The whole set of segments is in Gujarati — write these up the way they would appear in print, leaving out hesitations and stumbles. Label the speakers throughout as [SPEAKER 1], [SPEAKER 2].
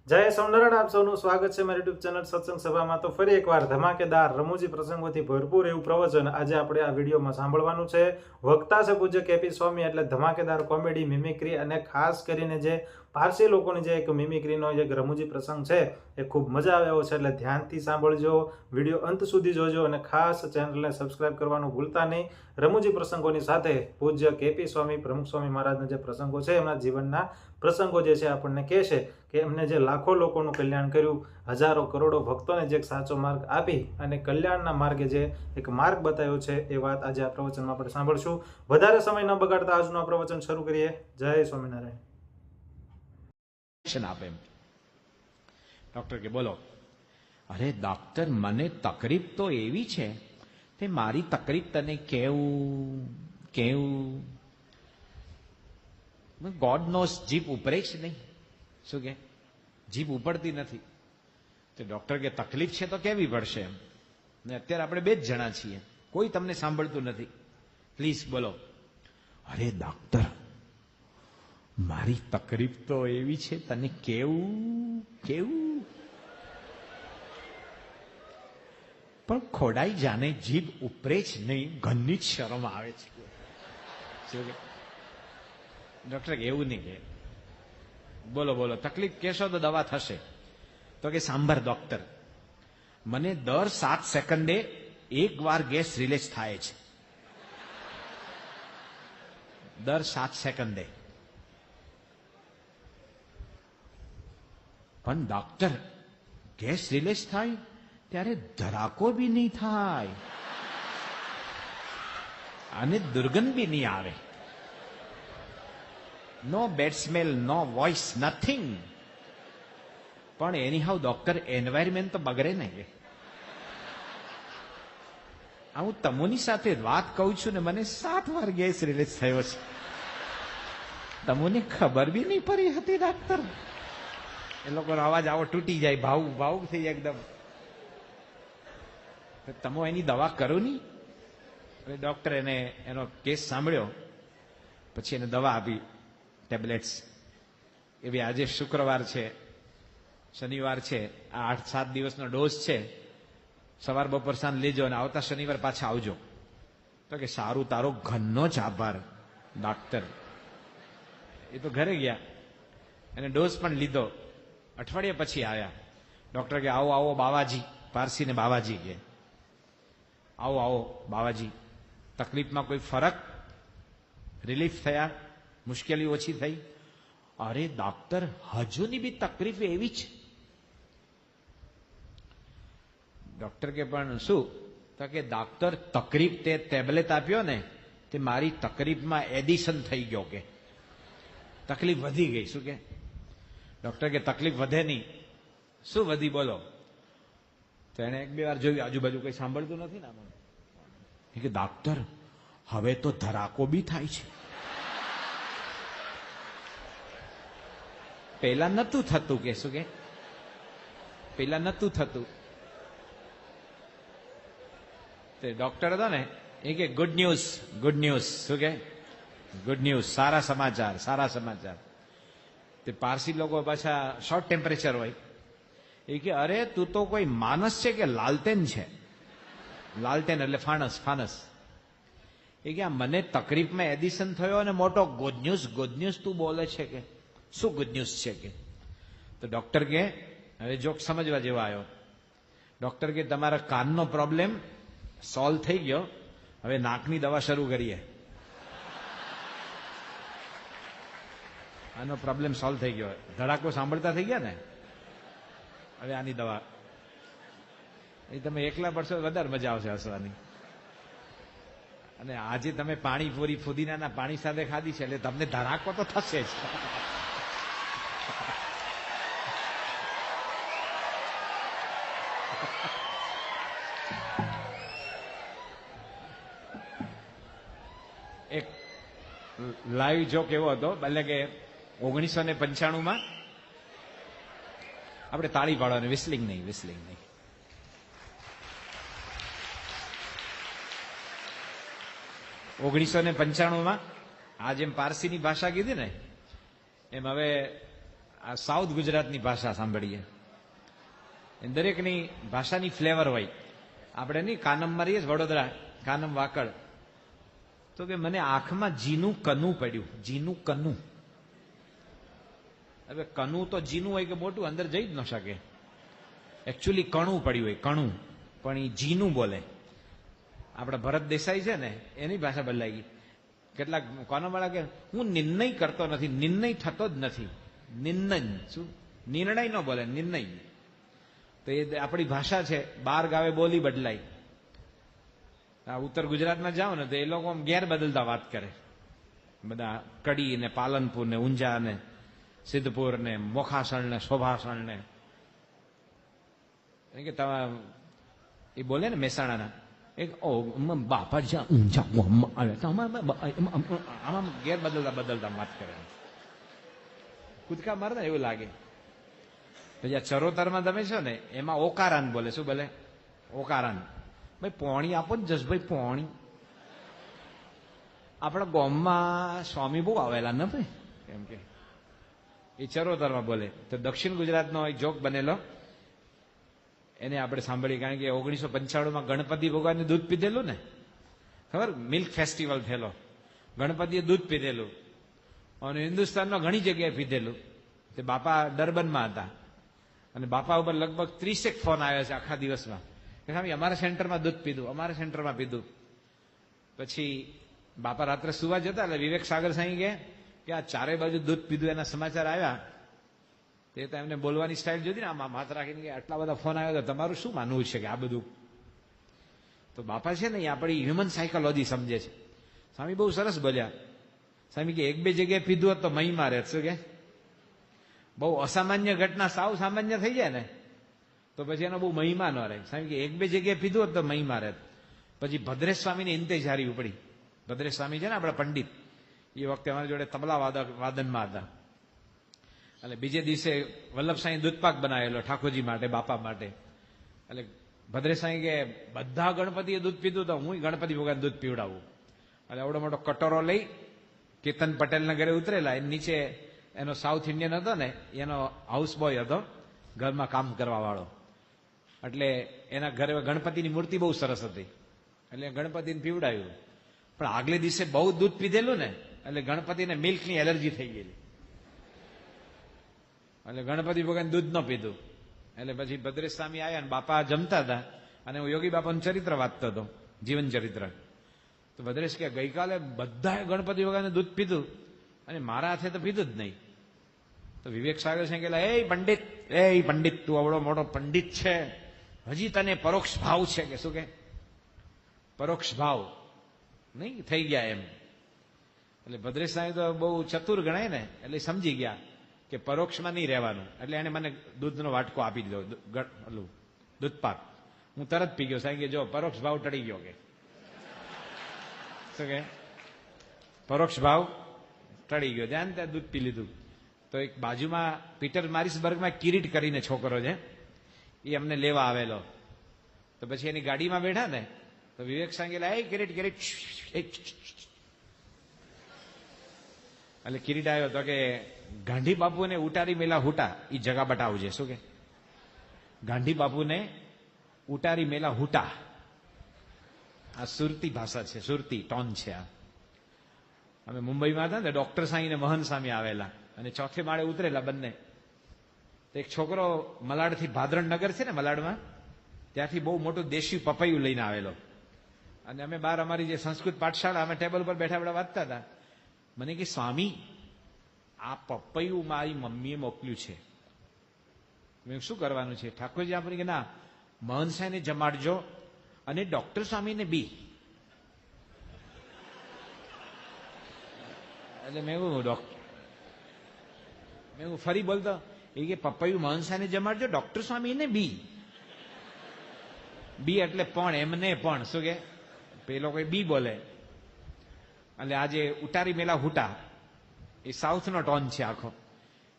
[SPEAKER 1] જય સ્વામિનારાયણ, આપ સૌનું સ્વાગત છે મારી યુટ્યુબ ચેનલ સત્સંગ સભામાં। તો ફરી એકવાર ધમાકેદાર રમૂજી પ્રસંગોથી ભરપૂર એવું પ્રવચન આજે આપણે આ વિડીયોમાં સાંભળવાનું છે। વક્તા છે પૂજ્ય કેપી સ્વામી, એટલે ધમાકેદાર કોમેડી, મિમિક્રી અને ખાસ કરીને જે પારસી લોકોની જે એક મિમિક્રીનો એક રમૂજી પ્રસંગ છે એ ખૂબ મજા આવે એવો છે, એટલે ધ્યાનથી સાંભળજો, વિડીયો અંત સુધી જોજો અને ખાસ ચેનલને સબસ્ક્રાઇબ કરવાનું ભૂલતા નહીં। રમૂજી પ્રસંગોની સાથે પૂજ્ય કેપી સ્વામી પ્રમુખ સ્વામી મહારાજના જે પ્રસંગો છે એમના જીવનના પ્રસંગો જે છે આપણને કહેશે કે એમને જે લાખો લોકોનું કલ્યાણ કર્યું, હજારો કરોડો ભક્તોને જે એક સાચો માર્ગ આપી અને કલ્યાણના માર્ગે જે એક માર્ગ બતાવ્યો છે એ વાત આજે આ પ્રવચનમાં આપણે સાંભળશું। વધારે સમય ન બગાડતા આજનું આ પ્રવચન શરૂ કરીએ। જય સ્વામિનારાયણ।
[SPEAKER 2] આપે ડોક્ટર કે બોલો। અરે ડોક્ટર, મને તકલીફ તો એવી છે તે મારી તકલીફ તને કેવું ગોડ નોસ, જીભ ઉપરે જ નહીં। શું કે જીભ ઉપડતી નથી? તો ડોક્ટર કે તકલીફ છે તો કેવી પડશે એમ, ને અત્યારે આપણે બે જ જણા છીએ, કોઈ તમને સાંભળતું નથી, પ્લીઝ બોલો। અરે ડોક્ટર, મારી તકલીફ તો એવી છે તને કેવું પણ ખોડાઈ જાને જીભ ઉપરે જ નહીં, ઘરની જ શરમ આવે છે। શું કે ડોક્ટર કે એવું નહીં, કે બોલો તકલીફ કહેશો તો દવા થશે। તો કે સાંભળ ડોક્ટર, મને દર 7 સેકન્ડે એક વાર ગેસ રિલીઝ થાય છે, દર 7 સેકન્ડે। પણ ડોક્ટર, ગેસ રિલીઝ થાય ત્યારે ધડાકો બી નહીં થાય અને દુર્ગંધ બી નહીં આવે, નો બેડ સ્મેલ, નો વોઇસ, નથિંગ। પણ એની હાઉ ડોક્ટર, એન્વાયરમેન્ટ તો બગડે ને। હું તમોની સાથે વાત કહું છું ને મને 7 વાર ગેસ રિલીઝ થયો છે, તમોને ખબર બી નહીં પડી હતી ડોક્ટર। એ લોકોનો અવાજ આવો તૂટી જાય, ભાવુક થઈ જાય એકદમ। તમો એની દવા કરો નહીં। એટલે ડોક્ટર એનો કેસ સાંભળ્યો, પછી એને દવા આપી, ટેબ્લેટ્સ એવી। આજે શુક્રવાર છે, શનિવાર છે, આ 8-7 દિવસનો ડોઝ છે, સવાર બપોર સાંજ લેજો અને આવતા શનિવાર પાછા આવજો। તો કે સારું, તારો ઘરનો જ આભાર ડોક્ટર। એ તો ઘરે ગયા, એને ડોઝ પણ લીધો, અઠવાડિયા પછી આવ્યા। ડોક્ટર કે આવો બાવાજી, પારસીને બાવાજી કે આવો બાવાજી, તકલીફમાં કોઈ ફરક, રિલીફ થયા, મુશ્કેલી ઓછી થઈ? અરે ડોક્ટર, હજુની બી તકલીફ એવી જ। ડોક્ટર કે પણ શું? તો કે ડોક્ટર, તકલીફ તે ટેબ્લેટ આપ્યો ને તે મારી તકલીફમાં એડિશન થઈ ગયો, કે તકલીફ વધી ગઈ। શું કે ડોક્ટર કે તકલીફ વધે નહીં, શું વધી બોલો? તો એને 1-2 વાર જોયું, આજુબાજુ કઈ સાંભળતું નથી ને આમાં। કે ડોક્ટર, હવે તો ધડાકો બી થાય છે, પહેલા નતું થતું। કે શું કે પહેલા નતું થતું? તે ડોક્ટર હતો ને એ કે ગુડ ન્યૂઝ। શું કે ગુડ ન્યૂઝ, સારા સમાચાર। તે પારસી લોકો પાછા શોર્ટ ટેમ્પરેચર હોય, એ કે અરે તું તો કોઈ માણસ છે કે લાલટેન છે? લાલટેન એટલે ફાનસ। એ કે મને તકલીફમાં એડિશન થયો અને મોટો ગુડ ન્યૂઝ તું બોલે છે, કે શું ગુડ ન્યૂઝ છે? કે તો ડોક્ટર કે હવે જોક સમજવા જેવો આવ્યો। ડોક્ટર કે તમારા કાનનો પ્રોબ્લેમ સોલ્વ થઈ ગયો, હવે નાકની દવા શરૂ કરીએ। આનો પ્રોબ્લેમ સોલ્વ થઈ ગયો, ધડાકો સાંભળતા થઈ ગયા ને, હવે આની દવા। એ તમે એકલા પડશો વધારે મજા આવશે હસવાની। અને આજે તમે પાણીપુરી ફુદીનાના પાણી સાથે ખાધી છે એટલે તમને ધડાકો તો થશે જ। એક લાઈવ જોક એવો હતો, એટલે કે 1995 આપણે તાળી પાડવાની, વિસ્લિંગ નહીં। 1995 આ જેમ પારસીની ભાષા કીધી ને એમ હવે આ સાઉથ ગુજરાતની ભાષા સાંભળીએ. દરેકની ભાષાની ફ્લેવર હોય. આપણે નહીં કાનમ મારીએ જ વડોદરા, કાનમ વાકડ, તો કે મને આંખમાં જીનું કનું પડ્યું. જીનું કનું. હવે કનું તો જીનું હોય કે મોટું, અંદર જઈ જ ન શકે. એકચ્યુઅલી કણું પડ્યું હોય, કણું, પણ એ જીનું બોલે. આપણા ભરત દેસાઈ છે ને, એની ભાષા બદલાઈ ગઈ. કેટલાક કોનાવાળા કે હું નિર્ણય કરતો નથી, નિર્ણય થતો જ નથી. નિર્ણય શું? નિર્ણય ન બોલે, નિર્ણય. તો એ આપણી ભાષા છે, 12 ગાવે બોલી બદલાય. આ ઉત્તર ગુજરાતમાં જાઓ ને તો એ લોકો આમ ગેર બદલતા વાત કરે. બધા કડી ને પાલનપુર ને ઊંઝા ને સિદ્ધપુર ને મોખાસણ ને શોભાસણ ને કે તમે એ બોલે ને મહેસાણાના એક બાપા જ્યાં ઊંઝા આમાં ગેર બદલતા વાત કરે. કૂદકા મારતા એવું લાગે. પછી આ ચરોતરમાં તમે છો ને એમાં ઓકારાન બોલે. શું બોલે? ઓકારાન. ભાઈ પોણી આપો ને જસભાઈ, પોણી. આપણા ગામમાં સ્વામી બહુ આવેલા ને ભાઈ, એમ કે એ ચરોતરમાં બોલે. તો દક્ષિણ ગુજરાતનો એક જોક બનેલો, એને આપણે સાંભળી. કારણ કે 1995 ગણપતિ ભગવાનને દૂધ પીધેલું ને, ખબર? મિલ્ક ફેસ્ટિવલ થયેલો, ગણપતિએ દૂધ પીધેલું અને હિન્દુસ્તાનમાં ઘણી જગ્યાએ પીધેલું. તે બાપા ડરબનમાં હતા અને બાપા ઉપર લગભગ 30 ફોન આવ્યા છે આખા દિવસમાં કે સ્વામી અમારા સેન્ટરમાં દૂધ પીધું, અમારા સેન્ટરમાં પીધું. પછી બાપા રાત્રે સુવા જતા એટલે વિવેક સાગર સાંઈ કે આ ચારે બાજુ દૂધ પીધું એના સમાચાર આવ્યા. તે તો એમને બોલવાની સ્ટાઇલ જોતી ને, આમાં માથ રાખીને કે આટલા બધા ફોન આવ્યા, તો તમારું શું માનવું છે કે આ બધું? તો બાપા છે ને એ આપણી હ્યુમન સાયકોલોજી સમજે છે. સ્વામી બહુ સરસ બોલ્યા. સ્વામી કે 1-2 જગ્યાએ પીધું હોત તો મહી મારે. શું કે બહુ અસામાન્ય ઘટના સાવ સામાન્ય થઈ જાય ને તો પછી એનો બહુ મહિમા ન રહે. સ્વામી કે 1-2 જગ્યાએ પીધું હોત તો મહી મારે. પછી ભદ્રેશ સ્વામીની ઇંતેજારી ઉપડી. ભદ્રેશ સ્વામી છે ને આપણા પંડિત, એ વખતે અમારી જોડે તબલા વાદનમાં હતા. એટલે બીજે દિવસે વલ્લભ સાંઈ દૂધપાક બનાવેલો ઠાકોરજી માટે, બાપા માટે. એટલે ભદ્રેશ સાંઈ કે બધા ગણપતિએ દૂધ પીધું તો હું ગણપતિ ભગવાન દૂધ પીવડાવું. એટલે આવડો મોટો કટોરો લઈ કેતન પટેલના ઘરે ઉતરેલા. એ નીચે એનો સાઉથ ઇન્ડિયન હતો ને, એનો હાઉસ બોય હતો, ઘરમાં કામ કરવા વાળો. એટલે એના ઘરે ગણપતિની મૂર્તિ બહુ સરસ હતી એટલે ગણપતિને પીવડાવ્યું. પણ આગલે દિવસે બહુ દૂધ પીધેલું ને એટલે ગણપતિને મિલ્કની એલર્જી થઈ ગયેલી. એટલે ગણપતિ ભગવાન દૂધ ન પીધું. એટલે પછી ભદ્રેશ સ્વામી આવ્યા ને બાપા જમતા હતા અને હું યોગી બાપાનું ચરિત્ર વાંચતો હતો, જીવન ચરિત્ર. તો ભદ્રેશ કે ગઈકાલે બધાએ ગણપતિ ભગવાને દૂધ પીધું અને મારા હાથે તો પીધું જ નહીં. તો વિવેક સાગર છે કે એ પંડિત તું આવડો મોટો પંડિત છે, હજી તને પરોક્ષ ભાવ છે કે શું? કે પરોક્ષ ભાવ નહીં થઈ ગયા એમ. એટલે ભદ્રેશ સાહેબ તો બહુ ચતુર ગણાય ને, એટલે સમજી ગયા કે પરોક્ષમાં નહીં રહેવાનું. એટલે એને મને દૂધનો વાટકો આપી દીધો, દૂધપાક. હું તરત પી ગયો. સાહેબ કે જો પરોક્ષ ભાવ ટળી ગયો. કે શું કે પરોક્ષ ભાવ ટળી ગયો. ત્યાં ત્યાં દૂધ પી લીધું. તો એક બાજુમાં પીટર મારિસબર્ગમાં કિરીટ કરીને છોકરો છે, એ અમને લેવા આવેલો. તો પછી એની ગાડીમાં બેઠા ને તો વિવેક સાંગેલા એ કિરીટ કિરીટ એટલે કિરીટ આવ્યો તો કે ગાંધી બાપુને ઉતારી મેલા હુટા એ જગા બતાવજે. શું કે ગાંધી બાપુને ઉતારી મેલા હુટા, આ સુરતી ભાષા છે, સુરતી ટોન છે આ. અમે મુંબઈમાં હતા ને ડોક્ટર સાંઈ ને મહન સ્વામી આવેલા અને ચોથે માળે ઉતરેલા બંને. તો એક છોકરો મલાડથી ભાદરણ નગર છે ને મલાડમાં, ત્યાંથી બહુ મોટું દેશી પપૈયું લઈને આવેલો. અને અમે બહાર અમારી જે સંસ્કૃત પાઠશાળા, અમે ટેબલ પર બેઠા બેઠા વાંચતા હતા. મને કે સ્વામી આ પપૈયું મારી મમ્મીએ મોકલ્યું છે. મેં શું કરવાનું છે? ઠાકોરજી આપણે કે ના, મહન સાહેબને જમાડજો અને ડોક્ટર સ્વામીને બી. એટલે મેં ફરી બોલતો એ કે પપૈયું મહન સાહેબને જમાડજો, ડોક્ટર સ્વામીને બી. બી એટલે પણ, એમને પણ. શું કે પેલો કોઈ બી બોલે. એટલે આજે ઉતારી મેલા હુટા એ સાઉથનો ટોન છે આખો.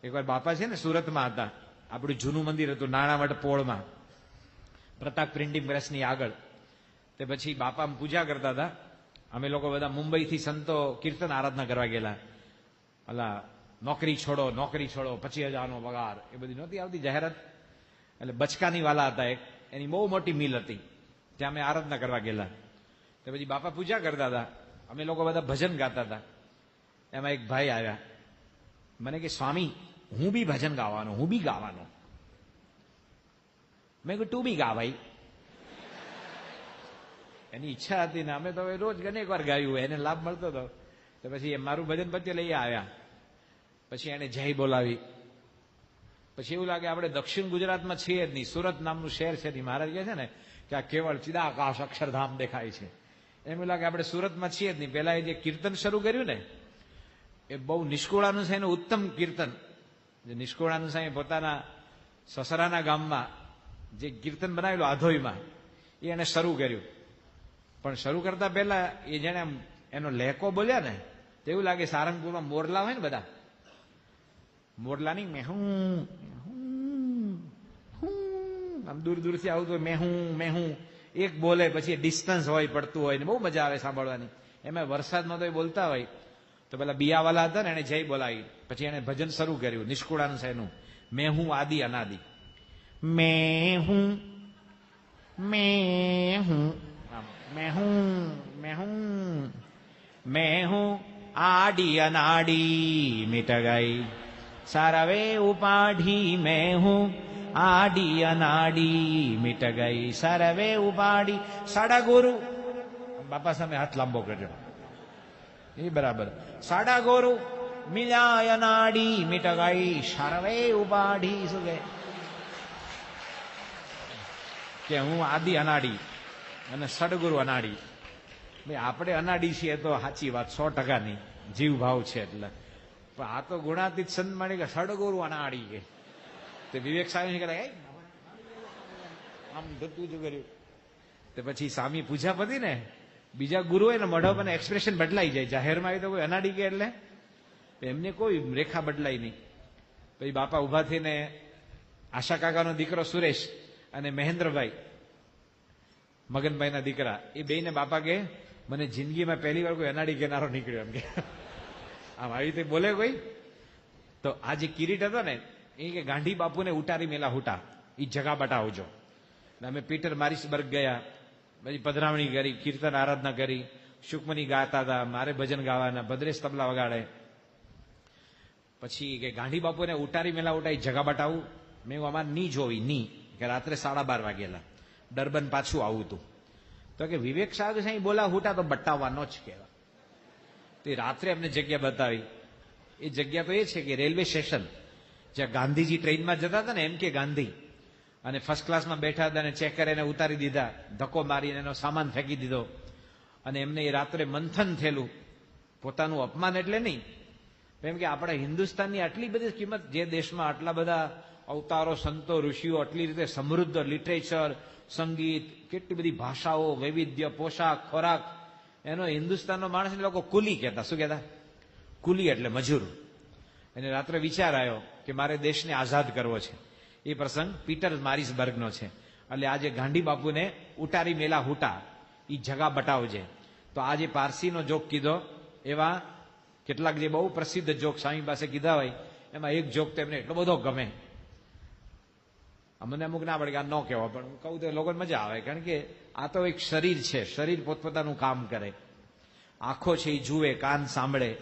[SPEAKER 2] એકવાર બાપા છે ને સુરતમાં હતા, આપણું જૂનું મંદિર હતું નાણાવટ પોળમાં, પ્રતાપ પ્રિન્ટિંગ પ્રેસની આગળ. તે પછી બાપા પૂજા કરતા હતા. અમે લોકો બધા મુંબઈથી સંતો કીર્તન આરાધના કરવા ગયેલા. અલા નોકરી છોડો 25,000નો પગાર, એ બધી નહોતી આવતી જાહેરાત. એટલે બચકાની વાલા હતા એક, એની બહુ મોટી મિલ હતી, ત્યાં અમે આરાધના કરવા ગયેલા. તો પછી બાપા પૂજા કરતા હતા, અમે લોકો બધા ભજન ગાતા હતા. એમાં એક ભાઈ આવ્યા, મને કે સ્વામી હું બી ભજન ગાવાનો, હું બી ગાવાનો. મેં કહ્યું તું બી ગા ભાઈ. એની ઈચ્છા હતી ને અમે તો રોજ અનેક વાર ગાયું, એને લાભ મળતો હતો. તો પછી મારું ભજન પત્ય લઈ આવ્યા. પછી એને જય બોલાવી. પછી એવું લાગે આપણે દક્ષિણ ગુજરાતમાં છીએ જ નહીં, સુરત નામનું શહેર છે નહીં. મહારાજ કહે છે ને કે આ કેવળ ચિદાકાશ અક્ષરધામ દેખાય છે, એમ લાગે આપણે સુરતમાં છીએ જ નહીં. પેલા એ જે કીર્તન શરૂ કર્યું ને એ બહુ નિષ્કુળાનું છે, એનું ઉત્તમ કીર્તન. જે નિષ્કુળાનું સાંઈ પોતાના સસરાના ગામમાં જે કીર્તન બનાવેલું આધોઈમાં, એ એને શરૂ કર્યું. પણ શરૂ કરતા પહેલા એ જેને એનો લહેકો બોલ્યા ને તો એવું લાગે સારંગપુરમાં મોરલા હોય ને બધા, મોરલાની મેહું આમ દૂર દૂરથી આવતું હોય મેહું એક બોલે, પછી ડિસ્ટન્સ હોય પડતું હોય ને બહુ મજા આવે સાંભળવાની. એમાં વરસાદમાં તો એ બોલતા હોય. તો પેલા બિયાવાલા હતા ને એને જય બોલાવી. પછી એને ભજન શરૂ કર્યું નિષ્કુળાનું એનું, મેહું આદિ અનાદિ. મેહું મેહું આડી અનાડી મિટ ગઈ સારવે ઉપાઢી. મેહું આડી અનાડી મિટ ગઈ સરવે ઉપાડી. સાડા ગુરુ, બાપા સામે હાથ લાંબો કરજો, એ બરાબર. સાડા ગોરુ મિલાય અનાડી મિટ ગઈ સરવે ઉપાડી. શું કે હું આદિ અનાડી અને સડગુરુ અનાડી. ભાઈ આપણે અનાડી છીએ તો સાચી વાત 100%ની જીવ ભાવ છે એટલે. પણ આ તો ગુણાતીત સંત માણી કે સડગુરુ અનાડી કે તે વિવેક સ્વામી કરે આમ ધતું જ કર્યું. તો પછી સ્વામી પૂજા પતી ને બીજા ગુરુ હોય ને મોઢા પર એક્સપ્રેશન બદલાઈ જાય. જાહેરમાં આવી તો કોઈ અનાડી કે એટલે એમને કોઈ રેખા બદલાય નહીં. પછી બાપા ઉભા થઈને આશા કાકાનો દીકરો સુરેશ અને મહેન્દ્રભાઈ મગનભાઈના દીકરા, એ બેને બાપા કે મને જિંદગીમાં પહેલી વાર કોઈ અનાડી કહેનારો નીકળ્યો એમ કે. આમ આવી રીતે બોલે કોઈ. તો આ જે કિરીટ હતો ને એ કે ગાંધી બાપુને ઉતારી મેલા હુટા, એ જગા બટાવજો. અમે પીટર મારિસબર્ગ ગયા, પછી પધરાવણી કરી, કીર્તન આરાધના કરી, શુકમની ગાતા હતા, મારે ભજન ગાવાના, ભદ્રેશ તબલા વગાડે. પછી કે ગાંધી બાપુને ઉતારી મેલા ઉઠા જગા બટાવું. મેં અમારે ની જોવી ની કે રાત્રે 12:30 વાગેલા ડરબન પાછું આવું હતું. તો કે વિવેક સાહેબ સાંઈ બોલા હુટા તો બટાવવાનો જ કહેવાય. તો રાત્રે અમને જગ્યા બતાવી. એ જગ્યા તો એ છે કે રેલવે સ્ટેશન જ્યાં ગાંધીજી ટ્રેનમાં જતા હતા ને, એમ કે ગાંધી, અને ફર્સ્ટ ક્લાસમાં બેઠા હતા અને ચેકર એને ઉતારી દીધા, ધક્કો મારીને એનો સામાન ફેંકી દીધો. અને એમને એ રાત્રે મંથન થયેલું. પોતાનું અપમાન એટલે નહીં, એમ કે આપણા હિન્દુસ્તાનની આટલી બધી કિંમત, જે દેશમાં આટલા બધા અવતારો, સંતો, ઋષિઓ, આટલી રીતે સમૃદ્ધ લિટરેચર, સંગીત, કેટલી બધી ભાષાઓ, વૈવિધ્ય, પોશાક, ખોરાક, એનો હિન્દુસ્તાનનો માણસને લોકો કુલી કહેતા. શું કહેતા? કુલી એટલે મજૂર. એને રાત્રે વિચાર આવ્યો કે મારે દેશને આઝાદ કરવો છે. એ પ્રસંગ પીટર મારિસબર્ગનો છે. એટલે આજે ગાંધી બાપુને ઉતારી મેલા હુટા, એ જગા બટાવજે. તો આ જે પારસીનો જોક કીધો, એવા કેટલાક જે બહુ પ્રસિદ્ધ જોક સ્વામી પાસે કીધા હોય, એમાં એક જોક તો એમને એટલો બધો ગમે. મને અમુક ના પડે કે આ ન કહેવો, પણ હું કહું તો લોકોને મજા આવે. કારણ કે આ તો એક શરીર છે, શરીર પોતપોતાનું કામ કરે. આંખો છે એ જુએ, કાન સાંભળે,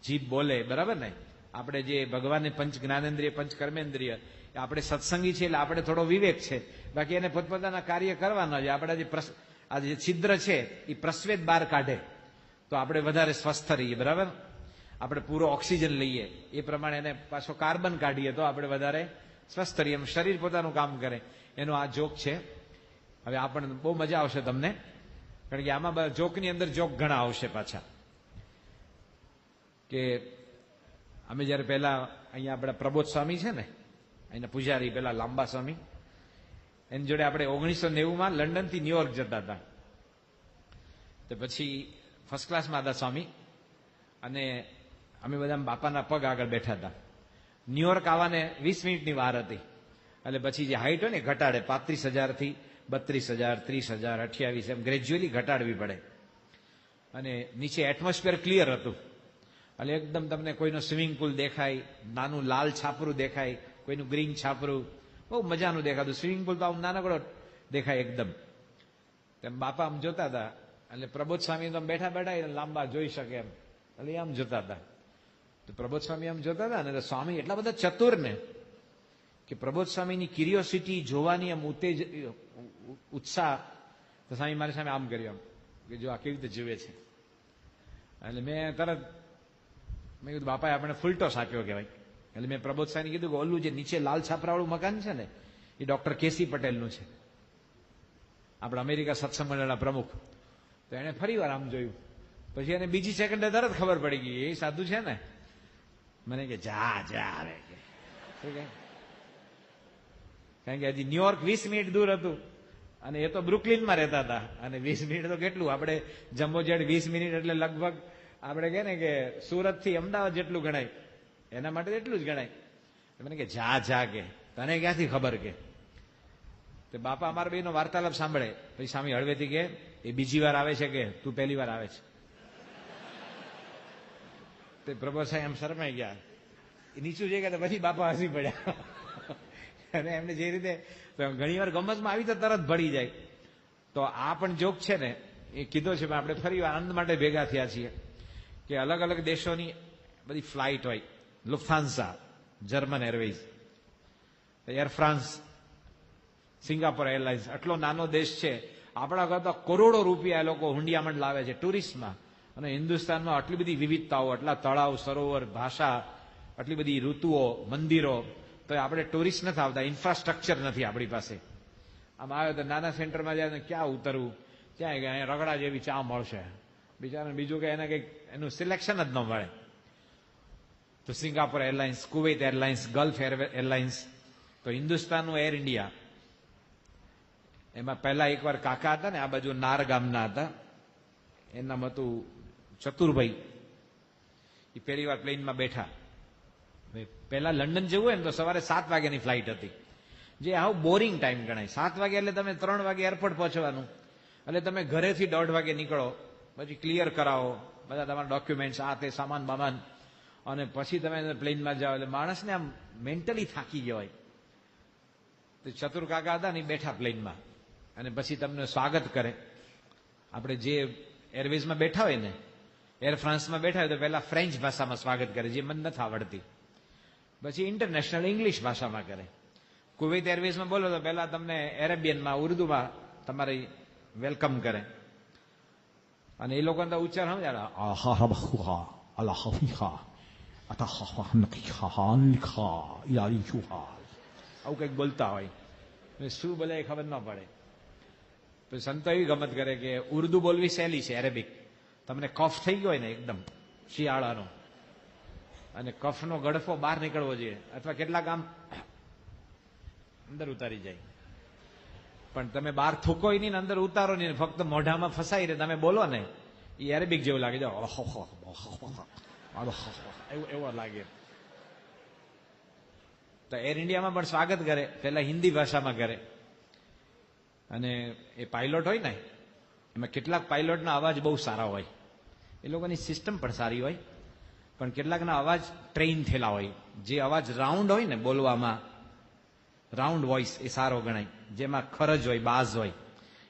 [SPEAKER 2] જીભ બોલે, બરાબર ને? આપણે જે ભગવાનને પંચ જ્ઞાનેન્દ્રિય, પંચ કર્મેન્દ્રિય, આપણે સત્સંગી છીએ એટલે આપણે થોડો વિવેક છે. બાકી એને પોતપોતાના કાર્ય કરવાના છે. આપણા જે આ જે છિદ્ર છે એ પ્રસ્વેદ બહાર કાઢે તો આપણે વધારે સ્વસ્થ રહીએ, બરાબર? આપણે પૂરો ઓક્સિજન લઈએ એ પ્રમાણે એને પાછો કાર્બન કાઢીએ તો આપણે વધારે સ્વસ્થ રહીએ. એમ શરીર પોતાનું કામ કરે. એનો આ જોક છે. હવે આપણને બહુ મજા આવશે તમને, કારણ કે આમાં જોકની અંદર જોક ઘણા આવશે પાછા. કે અમે જયારે પહેલા અહીંયા આપણા પ્રબોધ સ્વામી છે ને, અહીંના પૂજારી, પેલા લાંબા સ્વામી, એની જોડે આપણે 1990માં લંડનથી ન્યુયોર્ક જતા હતા. તો પછી ફર્સ્ટ ક્લાસમાં હતા સ્વામી, અને અમે બધા બાપાના પગ આગળ બેઠા હતા. ન્યુયોર્ક આવવાને 20 મિનિટની વાર હતી. એટલે પછી જે હાઈટ હોય ને ઘટાડે, 35,000 થી 32,000, 30,000, 28, એમ ગ્રેજ્યુઅલી ઘટાડવી પડે. અને નીચે એટમોસ્ફિયર ક્લિયર હતું. એટલે એકદમ તમને કોઈનો સ્વિમિંગ પુલ દેખાય, નાનું લાલ છાપરું દેખાય, કોઈનું ગ્રીન છાપરું, બહુ મજાનું દેખાતું. સ્વિમિંગ પુલ તો આમ નાનકડો દેખાય એકદમ. તેમ બાપા આમ જોતા હતા, એટલે પ્રબોધ સ્વામી તો બેઠા બેઠા લાંબા જોઈ શકે એમ, એટલે આમ જોતા હતા. તો પ્રબોધ સ્વામી આમ જોતા હતા ને, તો સ્વામી એટલા બધા ચતુર ને કે પ્રબોધ સ્વામીની ક્યુરિયોસિટી જોવાની આમ ઉત્સાહ, તો સ્વામી મારી સામે આમ કર્યું આમ કે જો આ કેવી રીતે જીવે છે. એટલે મેં તરત મેં કીધું બાપાએ આપણે ફૂલટોસ આપ્યો કહેવાય. એટલે મેં પ્રબોધ સ્વામીને કીધું કે ઓલું જે નીચે લાલ છાપરાવાળું મકાન છે ને એ ડોક્ટર કેસી પટેલનું છે, આપણા અમેરિકા સત્સંગ મંડળના પ્રમુખ. તો એને ફરી વાર આમ જોયું, પછી એને બીજી સેકન્ડે તરત ખબર પડી ગઈ એ સાધુ છે ને. મને કે જા જા આવે કે, કારણ કે હજી ન્યુયોર્ક 20 મિનિટ દૂર હતું અને એ તો બ્રુકલિનમાં રહેતા હતા. અને 20 મિનિટ તો કેટલું, આપણે જમ્બો જેટ 20 મિનિટ એટલે લગભગ આપણે કહે ને કે સુરત થી અમદાવાદ જેટલું ગણાય, એના માટે એટલું જ ગણાય. મને કે જા જા કે તને ક્યાંથી ખબર કે. તો બાપા અમારા બેનો વાર્તાલાપ સાંભળે, પછી સ્વામી હળવેથી કે એ બીજી વાર આવે છે કે તું પહેલી વાર આવે છે. તે પ્રભુ સાહેબ એમ શરમાઈ ગયા, એ નીચું જઈ ગયા તો પછી બાપા હસી પડ્યા. અને એમને જે રીતે ઘણી વાર ગમતમાં આવી તો તરત ભળી જાય. તો આ પણ જોક છે ને એ કીધો છે, આપણે ફરી આનંદ માટે ભેગા થયા છીએ કે અલગ અલગ દેશોની બધી ફ્લાઇટ હોય. Lufthansa German Airways, Air France, Singapore Airlines. આટલો નાનો દેશ છે, આપણા કરતા કરોડો રૂપિયા એ લોકો હુંડિયામણ લાવે છે ટુરિસ્ટમાં. અને હિન્દુસ્તાનમાં આટલી બધી વિવિધતાઓ, આટલા તળાવ, સરોવર, ભાષા, આટલી બધી ઋતુઓ, મંદિરો, તો આપણે ટુરિસ્ટ નથી આવતા, ઇન્ફ્રાસ્ટ્રક્ચર નથી આપણી પાસે. આમ આવે તો નાના સેન્ટરમાં જાય ને ક્યાં ઉતરવું, ત્યાં ગયા રગડા જેવી ચા મળશે, બિચારાને બીજું કે એને કંઈક એનું સિલેક્શન જ ન મળે. તો Singapore airlines, Kuwait airlines, gulf airlines, તો હિન્દુસ્તાનનું એર ઇન્ડિયા. એમાં પહેલા એકવાર કાકા હતા ને આ બાજુ નાર ગામના હતા, એનું નામ હતું ચતુરભાઈ. એ પહેલી વાર પ્લેનમાં બેઠા. પહેલા લંડન જવું હોય ને તો સવારે 7 વાગ્યાની ફ્લાઇટ હતી, જે આવું બોરિંગ ટાઈમ ગણાય. 7 વાગે એટલે તમે 3 વાગે એરપોર્ટ પહોંચવાનું, એટલે તમે ઘરેથી 1:30 વાગે નીકળો, પછી ક્લિયર કરાવો બધા તમારા ડોક્યુમેન્ટ્સ, આ તે સામાન બામાન, અને પછી તમે પ્લેનમાં જાઓ. એટલે માણસને આમ મેન્ટલી થાકી ગયો હોય. તો ચતુર કાકા હતા ને બેઠા પ્લેનમાં, અને પછી તમને સ્વાગત કરે. આપણે જે એરવેઝમાં બેઠા હોય ને, એર ફ્રાન્સમાં બેઠા હોય તો પહેલા ફ્રેન્ચ ભાષામાં સ્વાગત કરે, જે મને નથી આવડતી. પછી ઇન્ટરનેશનલ ઇંગ્લિશ ભાષામાં કરે. કુવૈત એરવેઝમાં બોલો તો પહેલા તમને એરેબિયનમાં, ઉર્દુમાં તમારી વેલકમ કરે. અને એ લોકોને તો ઉચ્ચાર સમજાડે, આવું કંઈક બોલતા હોય, શું બોલે એ ખબર ન પડે. પછી સંતો એવી ગમત કરે કે ઉર્દુ બોલવી સહેલી છે, એરેબિક. તમને કફ થઈ ગયો હોય ને એકદમ શિયાળાનો, અને કફનો ગળફો બહાર નીકળવો જોઈએ, અથવા કેટલાક આમ અંદર ઉતારી જાય, પણ તમે બહાર થૂકોય નહીં ને અંદર ઉતારો નહીં, ફક્ત મોઢામાં ફસાઈ રહે, તમે બોલો ને એ એરેબિક જેવું લાગે, એવો લાગે. તો એર ઇન્ડિયામાં પણ સ્વાગત કરે, પહેલા હિન્દી ભાષામાં કરે. અને એ પાયલોટ હોય ને, એમાં કેટલાક પાયલોટના અવાજ બહુ સારા હોય, એ લોકોની સિસ્ટમ પણ સારી હોય, પણ કેટલાકના અવાજ ટ્રેઇન થયેલા હોય. જે અવાજ રાઉન્ડ હોય ને બોલવામાં, રાઉન્ડ વોઇસ એ સારો ગણાય, જેમાં ખરજ હોય, બાઝ હોય,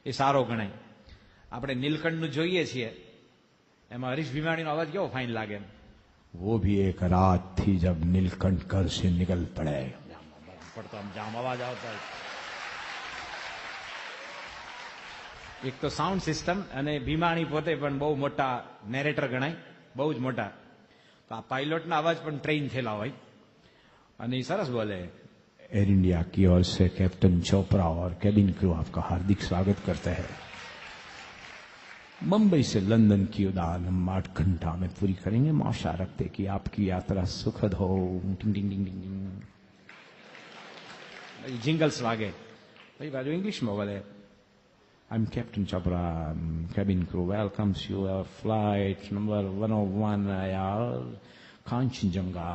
[SPEAKER 2] એ સારો ગણાય. આપણે નીલકંઠનું જોઈએ છીએ, એમાં હરીશ ભીમાણીનો અવાજ કેવો ફાઇન લાગે. वो भी एक रात थी जब नीलकंठ घर से निकल पड़े, પડતો આમ જામ અવાજ આવતા હોય. એક તો સાઉન્ડ સિસ્ટમ, અને ભીમાણી પોતે પણ બહુ મોટા નેરેટર ગણાય, બહુ જ મોટા. તો આ પાયલોટના અવાજ પણ ટ્રેન થયેલા હોય, અને એ સરસ બોલે. एयर इंडिया की ओर से कैप्टन चोपड़ा और कैबिन क्रू आपका हार्दिक स्वागत करते हैं. मुंबई से लंदन की उड़ान हम 8 घंटा में पूरी करेंगे. आशा रखते कि आपकी यात्रा सुखद हो. टिंग टिंग टिंग टिंग टिंग. जिंगल्स वागे भाई, बाजू इंग्लिश में बोले. I'm Captain Chopra, cabin crew welcomes you our flight number 101 Kanchenjunga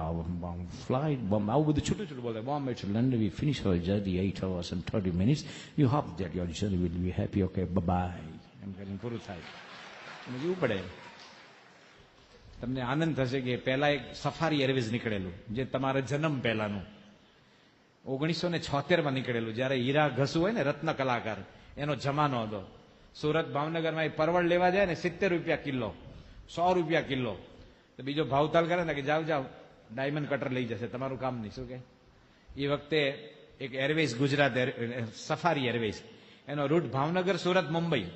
[SPEAKER 2] flight. આવું બધું છોટું છોટું બોલે. Bombay to London, we finish our journey 8 hours and 30 minutes. You hope that your journey will be happy. Okay, bye bye. એમ કરીને પૂરું થાય. એમ જેવું પડે. તમને આનંદ થશે કે પહેલા એક સફારી એરવેઝ નીકળેલું, જે તમારા જન્મ પહેલાનું 1976માં નીકળેલું, જયારે હીરા ઘસુ હોય ને રત્ન કલાકાર, એનો જમાનો હતો. સુરત ભાવનગરમાં એ પરવળ લેવા જાય ને 70 રૂપિયા કિલો, 100 રૂપિયા કિલો. તો બીજો ભાવતાલ કરે ને કે જાઓ જાઓ ડાયમંડ કટર લઈ જશે, તમારું કામ નહીં. શું કે એ વખતે એક એરવેઝ ગુજરાત સફારી એરવેઝ, એનો રૂટ ભાવનગર સુરત મુંબઈ,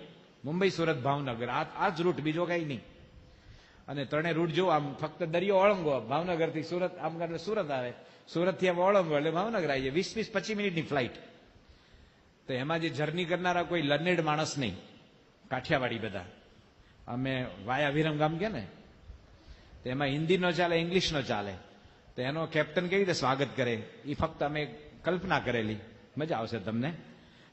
[SPEAKER 2] મુંબઈ સુરત ભાવનગર, આ જ રૂટ, બીજો કઈ નહીં. અને ત્રણે રૂટ જો આમ ફક્ત દરિયો ઓળંગો, ભાવનગર થી સુરત આમ એટલે સુરત આવે, સુરત થી આમ ઓળંગો એટલે ભાવનગર આવી જાય. 20-25 મિનિટની ફ્લાઇટ. તો એમાં જે જર્ની કરનારા કોઈ લર્નેડ માણસ નહીં, કાઠિયાવાડી બધા. અમે વાયા વિરમ ગામ કે ને, તો એમાં હિન્દી નો ચાલે, ઇંગ્લિશ નો ચાલે. તો એનો કેપ્ટન કેવી રીતે સ્વાગત કરે એ ફક્ત અમે કલ્પના કરેલી, મજા આવશે તમને.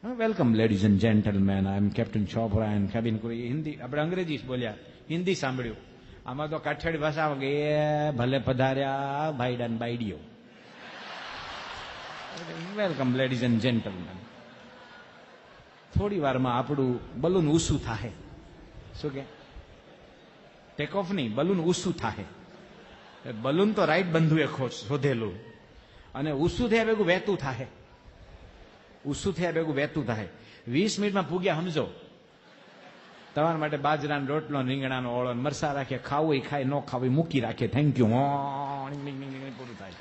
[SPEAKER 2] Welcome ladies and gentlemen, I am captain Chopra and cabin crew. Hindi આપણે અંગ્રેજી બોલ્યા, હિન્દી સાંભળ્યું. આમાં તો કાઠિયાવાડી ભાષામાં કે ભલે પધાર્યા ભાઈડાન બાઈડીઓ. Welcome ladies and gentleman. થોડી વારમાં આપણું બલૂન ઊંચું થાય. શું કે ટેક ઓફ નહીં, બલૂન ઊંચું થાય. બલૂન તો રાઈટ બંધુએ શોધેલું, અને ઊંચું થયા ભેગું વહેતું થાય. ઊંચું થયા ભેગું વહેતું થાય. 20 મિનિટમાં પૂગ્યા સમજો. તમારા માટે બાજરાનો રોટલો, રીંગણાનો ઓળો, મરસા રાખે, ખાવું એ ખાય, ન ખાવું મૂકી રાખે, થેન્ક યુ પૂરું થાય.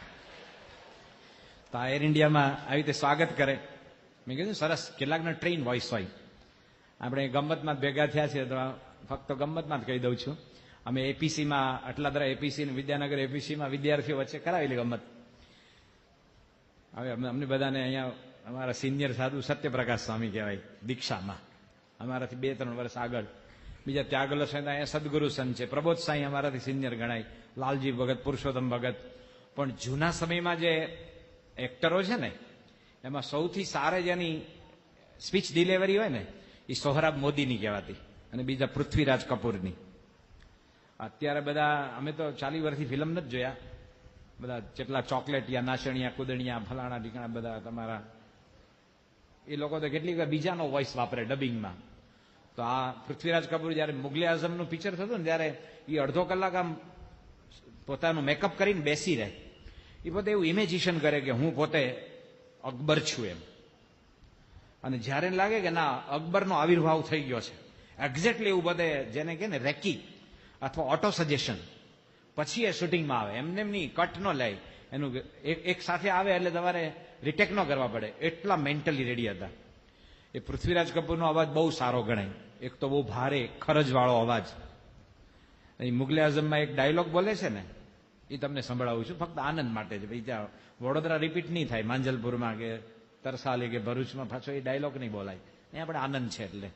[SPEAKER 2] તો આ એર ઇન્ડિયામાં આવી રીતે સ્વાગત કરે. મેં કીધું સરસ, કેટલાકના ટ્રેન વોઇસ હોય. આપણે ગમતમાં ભેગા થયા છીએ, તો ફક્ત ગમતમાં જ કહી દઉં છું. અમે એપીસીમાં, અટલાદરા એપીસી, વિદ્યાનગર એપીસીમાં વિદ્યાર્થીઓ વચ્ચે કરાવેલી ગમત. હવે અમને બધાને અહીંયા અમારા સિનિયર સાધુ સત્યપ્રકાશ સ્વામી કહેવાય દીક્ષામાં, અમારાથી 2-3 વર્ષ આગળ. બીજા ત્યાગલો છે અહીંયા સદગુરુ સંત છે, પ્રબોધ સાંઈ અમારાથી સિનિયર ગણાય, લાલજી ભગત, પુરુષોત્તમ ભગત. પણ જૂના સમયમાં જે એક્ટરો છે ને, એમાં સૌથી સારે જેની સ્પીચ ડિલિવરી હોય ને, એ સોહરાબ મોદીની કહેવાતી, અને બીજા પૃથ્વીરાજ કપૂરની. અત્યારે બધા, અમે તો 40 વર્ષથી ફિલ્મ નથી જોયા, બધા જેટલા ચોકલેટિયા, નાચણિયા, કુદણિયા, ફલાણા ઢીકણા બધા તમારા, એ લોકો તો કેટલીક બીજાનો વોઇસ વાપરે ડબિંગમાં. તો આ પૃથ્વીરાજ કપૂર જયારે મુગલે આઝમનું પિક્ચર થતું ને, ત્યારે એ અડધો કલાક આમ પોતાનું મેકઅપ કરીને બેસી રહે. એ પોતે એવું ઇમેજિશન કરે કે હું પોતે અકબર છું એમ. અને જયારે લાગે કે ના, અકબરનો આવિર્ભાવ થઈ ગયો છે, એક્ઝેક્ટલી એવું બધે, જેને કે ને રેકી અથવા ઓટો સજેશન, પછી એ શૂટિંગમાં આવે. એમને એમની કટ ન લે, એનું એક સાથે આવે એટલે તમારે રિટેક ન કરવા પડે, એટલા મેન્ટલી રેડી હતા. એ પૃથ્વીરાજ કપૂરનો અવાજ બહુ સારો ગણાય. એક તો બહુ ભારે ખરજવાળો અવાજ. એ મુગલે આઝમમાં એક ડાયલોગ બોલે છે ને, એ તમને સંભળાવું છું, ફક્ત આનંદ માટે છે. ભાઈ ત્યાં વડોદરા રિપીટ નહીં થાય, માંજલપુરમાં કે તરસાલી કે ભરૂચમાં પાછો એ ડાયલોગ નહીં બોલાય. એ આપણે આનંદ છે. એટલે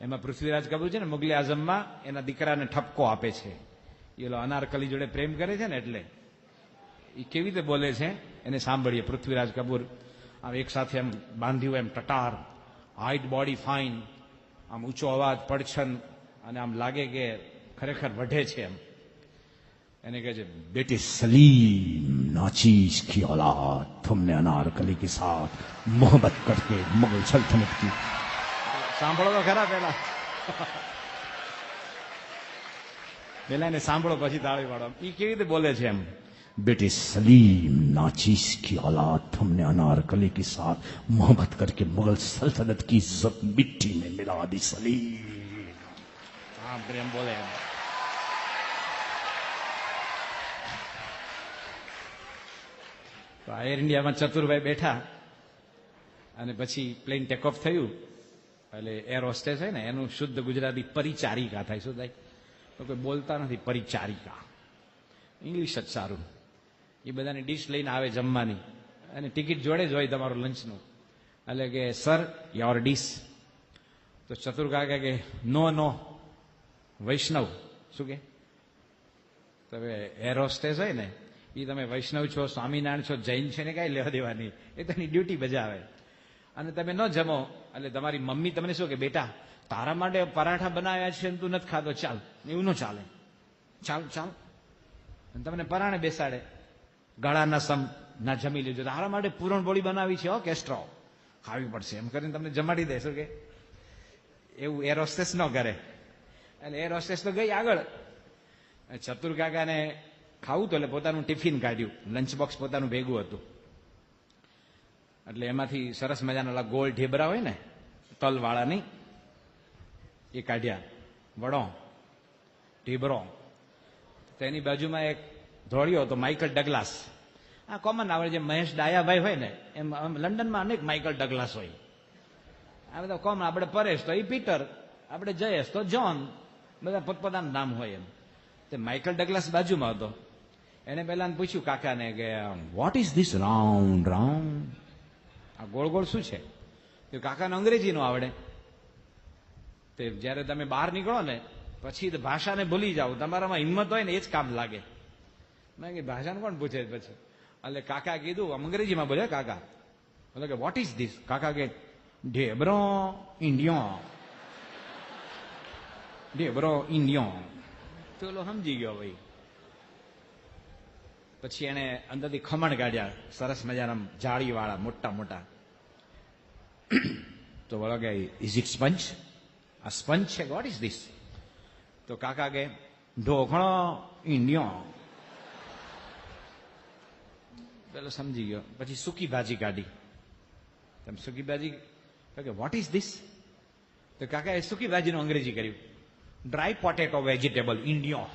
[SPEAKER 2] એમાં પૃથ્વીરાજ કપૂર છે ને, મુગલે આઝમમાં એના દીકરાને ઠપકો આપે છે. એ અનારકલી જોડે પ્રેમ કરે છે ને, એટલે એ કેવી રીતે બોલે છે એને સાંભળીએ. પૃથ્વીરાજ કપૂર આમ એક સાથે એમ બાંધ્યું, એમ ટટાર, હાઇટ, બોડી ફાઇન, આમ ઊંચો અવાજ, પડછન, અને આમ લાગે કે ખરેખર વઢે છે એમ. એને કહે છે, બેટી સલીમ नाचीज की औलाद, तुमने अनारकली के साथ मोहब्बत करके मुगल सल्तनत की. સાંભળો તો ખરા પેલા, પેલા એને સાંભળો પછી તાળી પાડો. એ કેવી રીતે બોલે છે એમ, बेटी सलीम नाचीज की औलाद, तुमने अनारकली के साथ मोहब्बत करके मुगल सल्तनत की इज्जत मिट्टी में मिला दी सलीम. हाँ प्रेम बोले. તો એર ઇન્ડિયામાં ચતુરભાઈ બેઠા, અને પછી પ્લેન ટેક ઓફ થયું. એટલે એર હોસ્ટેસ હોય ને, એનું શુદ્ધ ગુજરાતી પરિચારિકા થાય. શું થાય? તો કોઈ બોલતા નથી, પરિચારિકા. ઇંગ્લિશ જ સારું. એ બધાની ડીશ લઈને આવે જમવાની, અને ટિકિટ જોડે જ હોય તમારું લંચનું. એટલે કે સર યોર ડીશ. તો ચતુર કાકા કે નો નો વૈષ્ણવ. શું કે? તમે એર હોસ્ટેસ હોય ને, એ તમે વૈષ્ણવ છો, સ્વામિનારાયણ છો, જૈન છે ને કાંઈ લેવા દેવાની, એ તેની ડ્યુટી બજાવે. અને તમે ન જમો એટલે તમારી મમ્મી તમને શું કે, બેટા તારા માટે પરાઠા બનાવ્યા છે તું નથી ખાતો, ચાલ. એવું ન ચાલે, ચાલ ચાલ. અને તમને પરાણે બેસાડે, ગળાના સમ ના જમી લેજો, તારા માટે પૂરણપોળી બનાવી છે, કેસ્ટ્રો ખાવી પડશે, એમ કરીને તમને જમાડી દે. શું કે? એવું એર હોસ્ટેસ ન કરે. એટલે એર હોસ્ટેસ તો ગઈ આગળ, ચતુર કાકાને ખાવું તો એટલે પોતાનું ટિફિન કાઢ્યું, લંચ બોક્સ પોતાનું ભેગું હતું. એટલે એમાંથી સરસ મજાના ગોળ ઢેબરા હોય ને તલવાળા નહીં, એ કાઢ્યા. વડો ઢેબરો. તેની બાજુમાં એક ધોળિયો હતો, માઇકલ ડગલાસ. આ કોમન આવે, જે મહેશ ડાયાભાઈ હોય ને એમ લંડનમાં અનેક માઇકલ ડગલાસ હોય. આ બધા કોમન. આપણે પરેશ તો એ પીટર, આપણે જયેશ તો જ્હોન, બધા પોતપોતાનું નામ હોય એમ. તે માઇકલ ડગલાસ બાજુમાં હતો. એને પહેલા પૂછ્યું કાકાને કે what is this round round, આ ગોળ ગોળ શું છે? તો કાકાને અંગ્રેજી નો આવડે. તે જયારે તમે બહાર નીકળો ને પછી ભાષાને ભૂલી જાઓ, તમારામાં હિંમત હોય ને એ જ કામ લાગે. મેં કે ભાષાને કોણ પૂછે પછી? એટલે કાકા કીધું, અંગ્રેજીમાં બોલ્યા કાકા. બોલે કે વોટ ઇઝ ધીસ? કાકા કે ઢેબરો ઇન્ડિયો, ઢેબરો ઇન્ડિયો. તો એલો સમજી ગયો ભાઈ. પછી એને અંદરથી ખમણ કાઢ્યા, સરસ મજાના જાળીવાળા મોટા મોટા. તો બોલો કે ઇઝ ઇટ સ્પંચ? આ સ્પંચ છે? What is this? તો કાકા કે ઢોકળો ઇન્ડિયો. પેલો સમજી ગયો. પછી સૂકી ભાજી કાઢી. તમે સૂકી ભાજી કે વોટ ઇઝ ધીસ? તો કાકાએ સૂકી ભાજીનું અંગ્રેજી કર્યું, ડ્રાય પોટેટો વેજીટેબલ ઇન્ડિયો.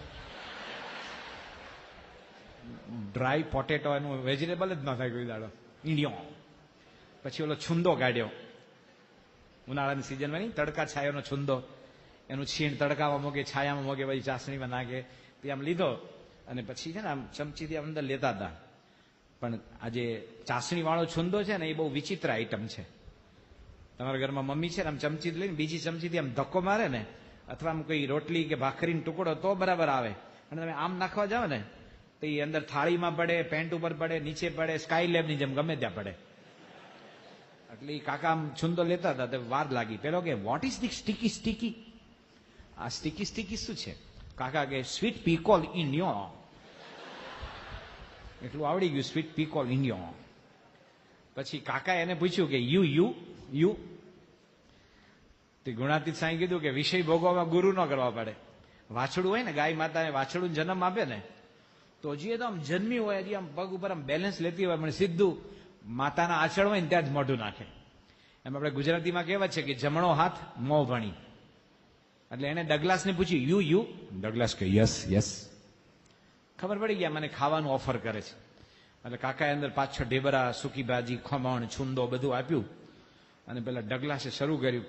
[SPEAKER 2] ડ્રાય પોટેટો એનું વેજીટેબલ જ ન થાય કોઈ દાડો, ઇન્ડિયો. પછી ઓલો છુંદો કાઢ્યો, ઉનાળાની સિઝનમાં નહીં, તડકા છાયાનો છુંદો. એનું છીણ તડકામાં મૂકે, છાયામાં મૂકે, પછી ચાસણીમાં નાખે. તે આમ લીધો અને પછી છે ને આમ ચમચીથી આમ અંદર લેતા હતા. પણ આ જે ચાસણી વાળો છુંદો છે ને એ બહુ વિચિત્ર આઈટમ છે. તમારા ઘરમાં મમ્મી છે ને આમ ચમચી લઈને બીજી ચમચીથી આમ ધક્કો મારે ને, અથવા આમ કોઈ રોટલી કે ભાખરીનો ટુકડો તો બરાબર આવે. અને તમે આમ નાખવા જાઓ ને તો એ અંદર થાળીમાં પડે, પેન્ટ ઉપર પડે, નીચે પડે, સ્કાય લેબની જેમ ગમે ત્યાં પડે. એટલે એ કાકા આમ છુંદો લેતા હતા તો વાર લાગી. પેલો કે what is the sticky sticky? આ સ્ટીકી સ્ટીકી શું છે? કાકા કે સ્વીટ પીકોલ ઇન્ડિયો. એટલું આવડી ગયું, સ્વીટ પીકોલ ઇન્ડિયો. પછી કાકા એને પૂછ્યું કે યુ યુ યુ? તે ગુણાતીત સાંઈ કીધું કે વિષય ભોગવવા ગુરુ ન કરવા પડે. વાછડું હોય ને, ગાય માતાને વાછડું જન્મ આપે ને, તો હજી તો આમ જન્મી હોય, હજી આમ પગ ઉપર આમ બેલેન્સ લેતી હોય, પણ સીધું માતાના આચળ હોય ને ત્યાં જ મોઢું નાખે. એમ આપણે ગુજરાતીમાં કહેવત છે કે જમણો હાથ મોં ભણી. એટલે એને ડગલાસને પૂછ્યું યુ યુ? ડગલાસ કે યસ યસ. ખબર પડી ગયા મને ખાવાનું ઓફર કરે છે. એટલે કાકાએ અંદર 5-6 ઢેબરા, સૂકી ભાજી, ખમણ, છુંદો બધું આપ્યું. અને પેલા ડગલાસે શરૂ કર્યું.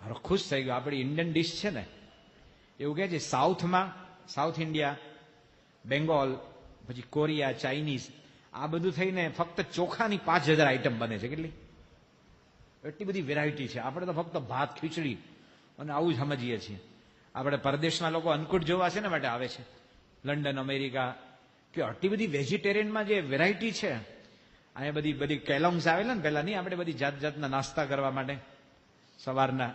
[SPEAKER 2] હવે ખુશ થઈ ગયો. આપણી ઇન્ડિયન ડિશ છે ને, એવું કહે છે સાઉથમાં, સાઉથ ઇન્ડિયા, બેંગોલ, પછી કોરિયા, ચાઇનીઝ, આ બધું થઈને ફક્ત ચોખાની 5000 આઈટમ બને છે. કેટલી? એટલી બધી વેરાયટી છે. આપણે તો ફક્ત ભાત, ખીચડી અને આવું જ સમજીએ છીએ. આપણે પરદેશના લોકો અન્નકૂટ જોવા છે ને માટે આવે છે, લંડન, અમેરિકા, કે આટલી બધી વેજીટેરિયનમાં જે વેરાયટી છે. અહીંયા બધી બધી કેલોંગ્સ આવેલા ને પહેલા, નહીં આપણે બધી જાત જાતના નાસ્તા કરવા માટે સવારના,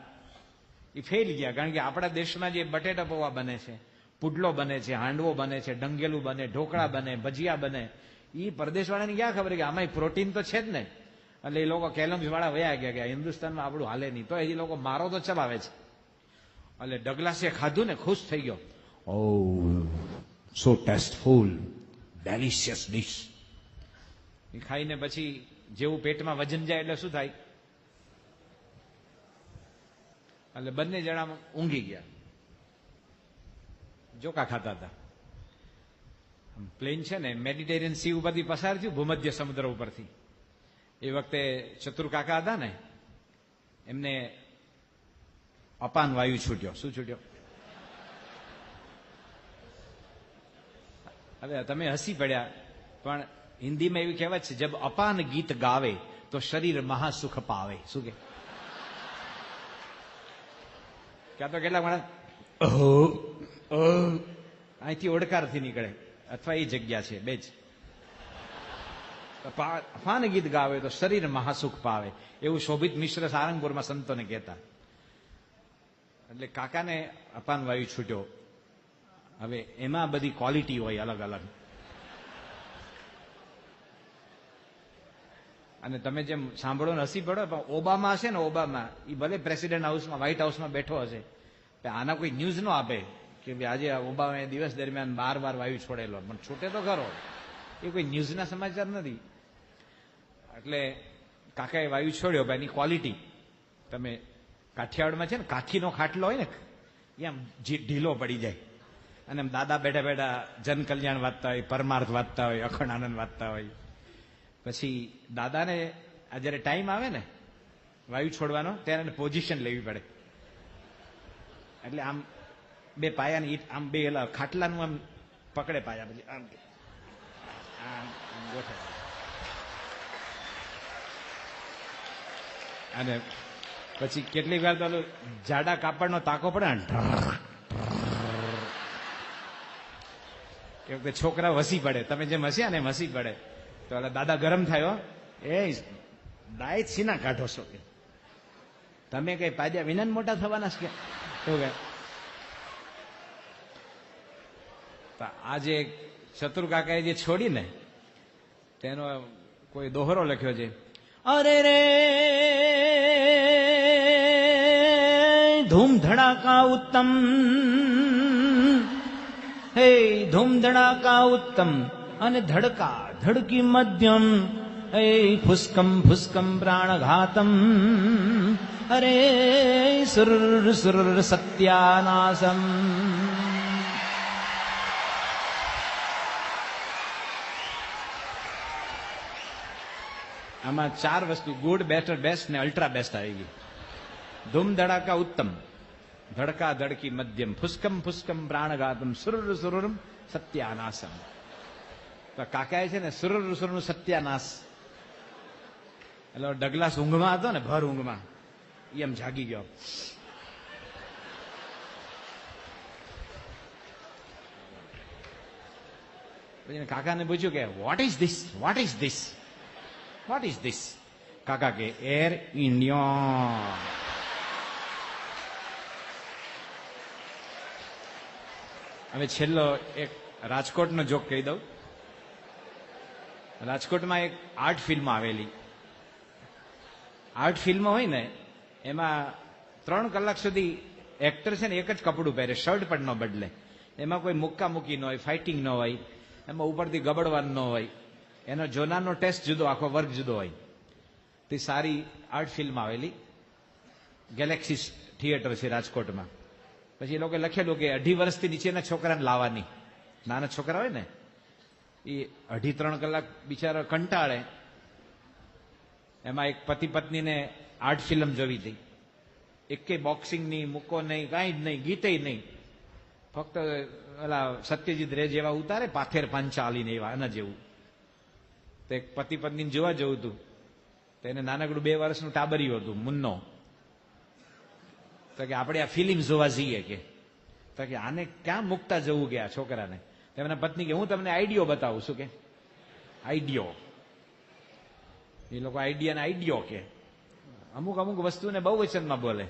[SPEAKER 2] એ ફેલ ગયા. કારણ કે આપણા દેશમાં જે બટેટા પૌવા બને છે, પુડલો બને છે, હાંડવો બને છે, ડંગેલું બને, ઢોકળા બને, ભજીયા બને, એ પરદેશવાળાને ક્યાં ખબર કે આમાં પ્રોટીન તો છે જ ને. એટલે એ લોકો કેલોંગ્સ વાળા વયા ગયા કે હિન્દુસ્તાનમાં આપણું હાલે નહીં, તો એ લોકો મારો તો ચલાવે છે. એટલે ડગલાસે ખાધું ને ખુશ થઈ ગયો. ઓ સો ટેસ્ટફુલ, ડેલિશિયસ ડિશ. એ ખાઈને પછી જેવું પેટમાં વજન જાય એટલે શું થાય? એટલે બંને જણા ઊંઘી ગયા. જોકા ખાતા હતા. પ્લેન છે ને મેડિટેરિયન સી ઉપરથી પસાર થયું, ભૂમધ્ય સમુદ્ર ઉપરથી. એ વખતે ચતુર કાકા હતા ને, એમને અપાન વાયુ છૂટ્યો. શું છૂટ્યો? હવે તમે હસી પડ્યા, પણ હિન્દીમાં એવી કહેવત છે, જબ અપાન ગીત ગાવે તો શરીર મહાસુખ પાવે. શું કે? ક્યાં તો કેટલાક માણસ અહીંથી ઓડકારથી નીકળે, અથવા એ જગ્યા છે બે જ. અપાન ગીત ગાવે તો શરીર મહાસુખ પાવે, એવું શોભિત મિશ્ર સારંગપુરમાં સંતોને કહેતા. એટલે કાકાને અપાન વાયુ છૂટ્યો. હવે એમાં બધી ક્વોલિટી હોય અલગ અલગ. અને તમે જેમ સાંભળો ને હસી પડો, પણ ઓબામા હશે ને, ઓબામા, એ ભલે પ્રેસિડેન્ટ હાઉસમાં, વ્હાઇટ હાઉસમાં બેઠો હશે, આના કોઈ ન્યૂઝ ન આપે, કે ભાઈ આજે ઓબામાએ દિવસ દરમિયાન 12 વાર વાયુ છોડેલો, પણ છૂટે તો ખરો, એ કોઈ ન્યૂઝના સમાચાર નથી. એટલે કાકાએ વાયુ છોડ્યો, ભાઈ એની ક્વોલિટી તમે કાઠિયાવાડમાં છે ને કાઠીનો ખાટલો હોય ને એ આમ ઢીલો પડી જાય, અને આમ દાદા બેઠા બેઠા જનકલ્યાણ વાંચતા હોય, પરમાર્થ વાંચતા હોય, અખંડ આનંદ વાંચતા હોય. પછી દાદાને જયારે ટાઈમ આવે ને વાયુ છોડવાનો ત્યારે એને પોઝિશન લેવી પડે, એટલે આમ બે પાયાની ઈટ આમ બે ખાટલાનું આમ પકડે પાયા, પછી આમ આમ ગોઠવે, અને પછી કેટલીક વાર તો જાડા કાપડનો તાકો પડે ને, એ વખતે છોકરા વસી પડે, તમે જેમ હસ્યા ને એમ હસી પડે, તો દાદા ગરમ થયો, એ દાય સીના કાઢો છો કે તમે કઈ પાદ્યા વિના મોટા થવાના છે કે. આજે શત્રુ કાકાએ જે છોડી ને તેનો કોઈ દોહરો લખ્યો છે, અરે રે ધૂમ ધડાકા ઉત્તમ, હે ધૂમ ધડાકા ઉત્તમ, અને ધડકા ધડકી મધ્યમ, હે ફુસ્કમ ફુસ્કમ પ્રાણઘાતમ, અરે સુર સુર સત્યાનાસમ. આમાં 4 વસ્તુ ગુડ, બેટર, બેસ્ટ ને અલ્ટ્રા બેસ્ટ આવી ગઈ. ધૂમ ધડાકા ઉત્તમ, ધડકા ધડકી મધ્યમ, ફુસ્કમ ફુસ્કમ પ્રાણઘાતમ, સુર સુરમ સત્યાનાસમ. તો કાકાએ છે ને સુર સુરનું સત્યાનાશ, એટલે ડગલાસ ઊંઘમાં હતો ને, ભર ઊંઘમાં એમ જાગી ગયો. પછી કાકાને પૂછ્યું કે what is this, what is this, what is this? કાકા કે એર ઇન્ડિયા. હવે છેલ્લો એક રાજકોટનો જોક કહી દઉં. રાજકોટમાં એક આર્ટ ફિલ્મ આવેલી. આર્ટ ફિલ્મ હોય ને એમાં 3 કલાક સુધી એક્ટર છે ને એક જ કપડું પહેરે, શર્ટ પણ ન બદલે. એમાં કોઈ મુક્કા મૂકી ન હોય, ફાઇટિંગ ન હોય, એમાં ઉપરથી ગબડવાનું ન હોય. એનો જોનારનો ટેસ્ટ જુદો, આખો વર્ગ જુદો હોય. તે સારી આર્ટ ફિલ્મ આવેલી, ગેલેક્સી થિયેટર છે રાજકોટમાં. પછી એ લોકોએ લખેલું કે 2.5 વર્ષથી નીચેના છોકરાને લાવવાની. નાના છોકરા હોય ને એ 2.5-3 કલાક બિચારા કંટાળે. એમાં એક પતિ પત્નીને આર્ટ ફિલ્મ જોવી હતી. એકે બોક્સિંગ નહીં, મૂકો નહીં, કાંઈ જ નહીં, ગીતે નહીં, ફક્ત ઓલા સત્યજીત રે જેવા ઉતારે, પાથેર પાંચાલીને એવા એના જેવું. તો એક પતિ પત્નીને જોવા જવું હતું. તો એને નાનકડું 2 વર્ષનું ટાબરિયું હતું, મુન્નો. તો કે આપણે આ ફિલ્મ જોવા જઈએ કે. તો કે આને ક્યાં મૂકતા જવું ગયા છોકરાને? તેમના પત્ની કે હું તમને આઈડિયો બતાવું. શું કે આઈડિયો? એ લોકો આઈડિયા ને આઈડિયો કે. અમુક અમુક વસ્તુને બહુ વચનમાં બોલે.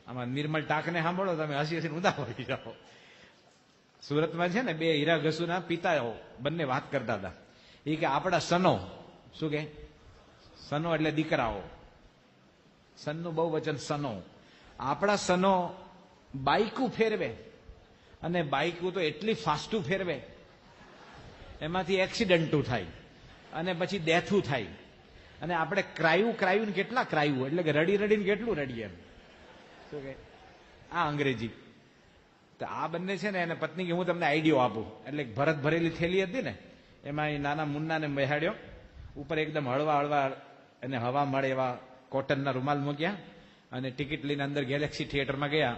[SPEAKER 2] આમાં નિર્મલ ટાંકને સાંભળો તમે, હસી હસીને ઉદા પડી જાઓ. સુરતમાં છે ને 2 હીરા ઘસુના પિતાઓ બંને વાત કરતા હતા. એ કે આપણા સનો, શું કે સનો એટલે દીકરાઓ, સનનું બહુ વચન સનો. આપણા સનો બાઈકું ફેરવે, અને બાઈકું તો એટલી ફાસ્ટું ફેરવે એમાંથી એક્સિડન્ટું થાય, અને પછી ડેથું થાય. અને આપણે ક્રાયું ને કેટલા ક્રાયું, એટલે કે રડી રડીને કેટલું રડીએ એમ. શું કે આ અંગ્રેજી. તો આ બંને છે ને એને પત્ની કે હું તમને આઈડિયો આપું. એટલે ભરત ભરેલી થેલી હતી ને એમાં એ નાના મુન્નાને બેહાડ્યો, ઉપર એકદમ હળવા હળવા અને હવા મળે એવા કોટનના રૂમાલ મૂક્યા, અને ટિકિટ લઈને અંદર ગેલેક્સી થિયેટરમાં ગયા.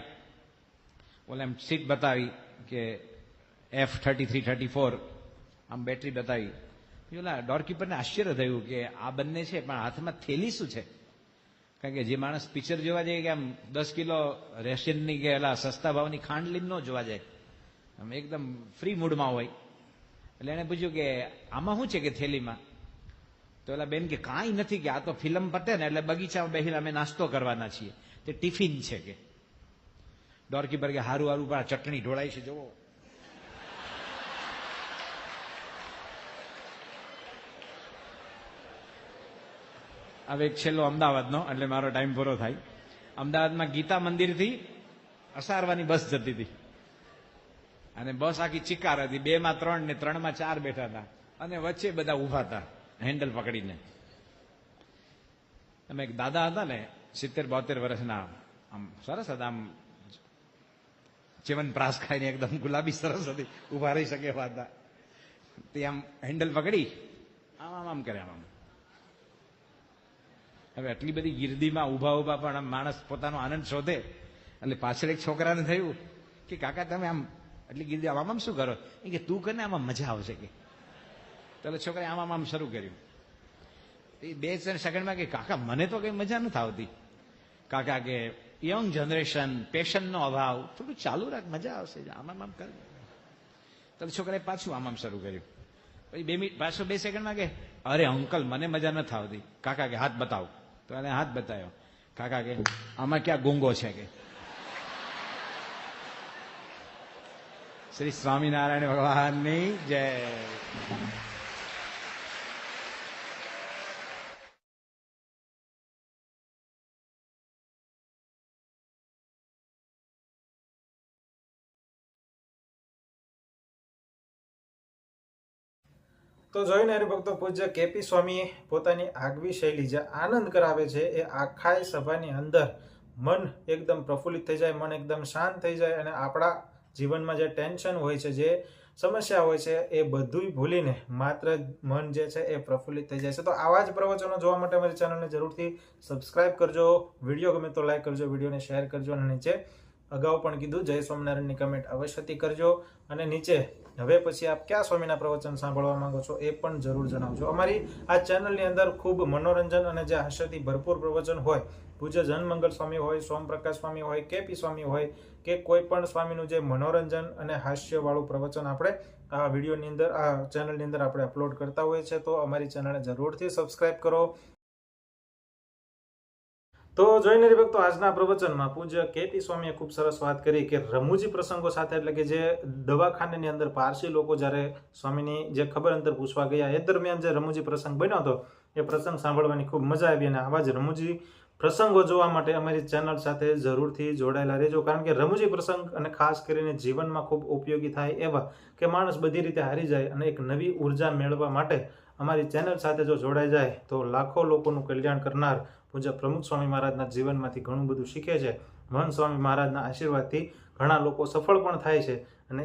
[SPEAKER 2] ઓલા એમ સીટ બતાવી કે F33-34, આમ બેટરી બતાવી. ઓલા ડોરકીપરને આશ્ચર્ય થયું કે આ બંને છે પણ હાથમાં થેલી શું છે? કારણ કે જે માણસ પિક્ચર જોવા જાય કે આમ 10 કિલો રેશનની કે એલા સસ્તા ભાવની ખાંડ લઈને ન જોવા જાય, આમ એકદમ ફ્રી મૂડમાં હોય. એટલે એને પૂછ્યું કે આમાં શું છે કે થેલીમાં? તો એલા બેન કે કાંઈ નથી, કે આ તો ફિલ્મ પતે ને એટલે બગીચામાં બેસીને અમે નાસ્તો કરવાના છીએ, તે ટિફિન છે કે. ડોરકીપર કે હારું હારું પણ ચટણી ઢોળાય છે જોવો. હવે એક છેલ્લો અમદાવાદનો, એટલે મારો ટાઈમ પૂરો થાય. અમદાવાદમાં ગીતા મંદિરથી અસારવાની બસ જતી હતી. અને બસ આખી ચિકાર હતી, 2 માં 3 ને 3 માં 4 બેઠા હતા અને વચ્ચે બધા ઉભા હતા હેન્ડલ પકડીને. અમે એક દાદા હતા ને 70-72 વર્ષના, આમ સરસ હતા, આમ ચવનપ્રાશ ખાઈને એકદમ ગુલાબી સરસ હતી, ઉભા રહી શકે એવા હતા. તે આમ હેન્ડલ પકડી આમ આમ કરે આમ. હવે આટલી બધી ગીર્દીમાં ઉભા ઉભા પણ આમ માણસ પોતાનો આનંદ શોધે. એટલે પાછળ એક છોકરાને થયું કે કાકા તમે આમ એટલી ગીર્દી આમ શું કરો? એ કે તું કરીને આમાં મજા આવશે કે. એટલે છોકરાએ આમ આમ શરૂ કર્યું. એ 2 સેકન્ડમાં કે કાકા મને તો કઈ મજા નથી આવતી. કાકા કે યંગ જનરેશન, પેશનનો અભાવ, થોડું ચાલુ રાખ, મજા આવશે, આમ આમ કર. તો છોકરાએ પાછું આમ આમ શરૂ કર્યું. પછી 2 મિનિટ પાછો 2 સેકન્ડમાં કે અરે અંકલ મને મજા નથી આવતી. કાકા કે હાથ બતાવો. તો એને હાથ બતાવ્યો. કાકા કે આમાં ક્યાં ગુંગો છે કે. શ્રી સ્વામિનારાયણ ભગવાનની જય.
[SPEAKER 1] તો જોઈને હરિભક્તો, પૂજ્ય કેપી સ્વામી પોતાની આગવી શૈલી જે આનંદ કરાવે છે એ આખા સભાની અંદર મન એકદમ પ્રફુલ્લિત થઈ જાય, મન એકદમ શાંત થઈ જાય અને આપણા જીવનમાં જે ટેન્શન હોય છે, જે સમસ્યા હોય છે, એ બધુંય ભૂલીને માત્ર મન જે છે એ પ્રફુલ્લિત થઈ જાય છે. તો આવા જ પ્રવચનો જોવા માટે અમારી ચેનલને જરૂરથી સબસ્ક્રાઇબ કરજો. વિડીયો ગમે તો લાઈક કરજો, વિડીયોને શેર કરજો અને નીચે અગાઉ પણ કીધું જય સ્વામિનારાયણની કમેન્ટ અવશ્યથી કરજો. અને નીચે હવે પછી આપ કયા સ્વામીના પ્રવચન સાંભળવા માંગો છો એ પણ જરૂર જણાવજો. અમારી આ ચેનલની અંદર ખૂબ મનોરંજન અને જે હાસ્યથી ભરપૂર પ્રવચન હોય, પૂજ્ય જનમંગલ સ્વામી હોય, સોમપ્રકાશ સ્વામી હોય, કેપી સ્વામી હોય કે કોઈ પણ સ્વામીનું જે મનોરંજન અને હાસ્યવાળું પ્રવચન આપણે આ વિડીયોની અંદર, આ ચેનલની અંદર આપણે અપલોડ કરતા હોઈએ છીએ. તો અમારી ચેનલને જરૂરથી સબસ્ક્રાઇબ કરો. તો જોઈને હરિભક્તો, આજના પ્રવચનમાં પૂજ્ય કેપી સ્વામીએ ખૂબ સરસ વાત કરી કે રમૂજી પ્રસંગો સાથે, એટલે કે જે દવાખાનાની અંદર પારસી લોકો જ્યારે સ્વામીની જે ખબર અંતર પૂછવા ગયા એ દરમિયાન જે રમૂજી પ્રસંગ બન્યો હતો, એ પ્રસંગ સાંભળવાની ખૂબ મજા આવી. અને આવા જ રમૂજી પ્રસંગો જોવા માટે અમારી ચેનલ સાથે જરૂરથી જોડાયેલા રહેજો. કારણ કે રમૂજી પ્રસંગ અને ખાસ કરીને જીવનમાં ખૂબ ઉપયોગી થાય એવા, કે માણસ બધી રીતે હારી જાય અને એક નવી ઉર્જા મેળવવા માટે અમારી ચેનલ સાથે જો જોડાઈ જાય તો લાખો લોકોનું કલ્યાણ કરનાર પૂજ્ય પ્રમુખ સ્વામી મહારાજના જીવનમાંથી ઘણું બધું શીખે છે. મહંત સ્વામી મહારાજના આશીર્વાદથી ઘણા લોકો સફળ પણ થાય છે અને